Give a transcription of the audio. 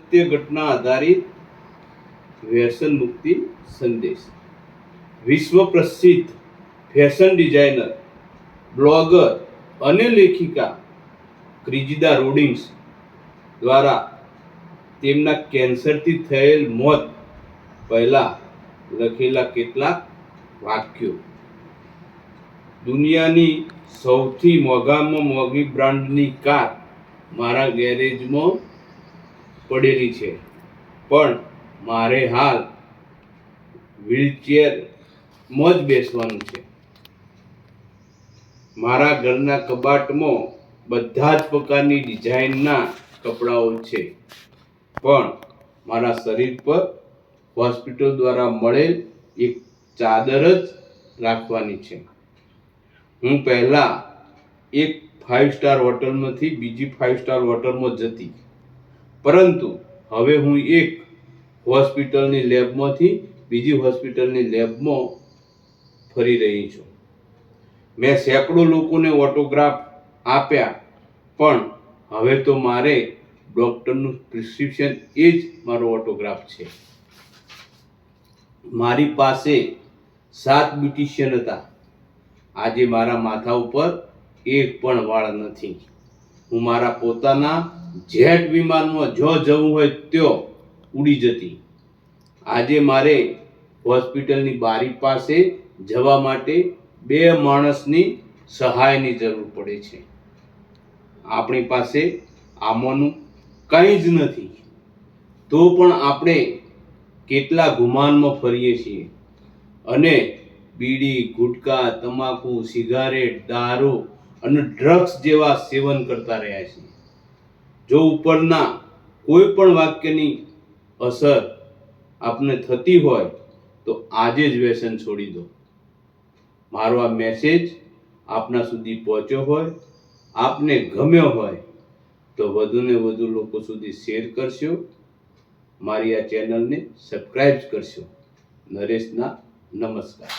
સત્ય ઘટના આધારિત વ્યસન મુક્તિ સંદેશ. વિશ્વ પ્રસિદ્ધ ફેશન ડિઝાઇનર, બ્લોગર અને લેખિકા ક્રિજિદા રોડિન્સ દ્વારા તેમના કેન્સરથી થયેલ મોત પહેલા લખેલા કેટલાક વાક્યો. દુનિયાની સૌથી મોંઘામાં મોંઘી બ્રાન્ડની કાર મારા ગેરેજમાં પડેલી છે, પણ મારે હાલ વ્હીલચેરમાં જ બેસવાનું છે. મારા ઘરના કબાટમાં બધા જ પ્રકારની ડિઝાઇનના કપડાઓ છે, પણ મારા શરીર પર હોસ્પિટલ દ્વારા મળેલ એક ચાદર જ રાખવાની છે. હું પહેલા એક 5 સ્ટાર હોટલમાંથી બીજી 5 સ્ટાર હોટલમાં જતી, પરંતુ હવે હું એક હોસ્પિટલની લેબમાંથી બીજી હોસ્પિટલની લેબમાં ફરી રહી છું. મેં સેંકડો લોકોને ઓટોગ્રાફ આપ્યા, પણ હવે તો મારે ડૉક્ટરનું પ્રિસ્ક્રિપ્શન એ જ મારો ઓટોગ્રાફ છે. મારી પાસે 7 બ્યુટિશિયન હતા. આજે મારા માથા ઉપર એક પણ વાળ નથી. હું મારા પોતાના જેટ વિમાનમાં જો જવું હોય ત્યાં ઉડી જતી. આજે મારે હોસ્પિટલની બારી પાસે જવા માટે 2 માણસની સહાયની જરૂર પડે છે. આપણી પાસે આમાંનું કંઈ જ નથી, તો પણ આપણે કેટલા ગુમાનમાં ફરીએ છીએ અને બીડી, ગુટકા, તમાકુ, સિગારેટ, દારૂ અને ડ્રગ્સ જેવા સેવન કરતા રહ્યા છીએ. જો ઉપરના કોઈ પણ વાક્યની અસર આપને થતી હોય તો આજે જ વ્યસન છોડી દો. મારો આ મેસેજ આપના સુધી પહોંચ્યો હોય, આપને ગમ્યો હોય તો વધુને વધુ લોકો સુધી શેર કરશો. મારી આ ચેનલને સબસ્ક્રાઇબ કરશો. નરેશના નમસ્કાર.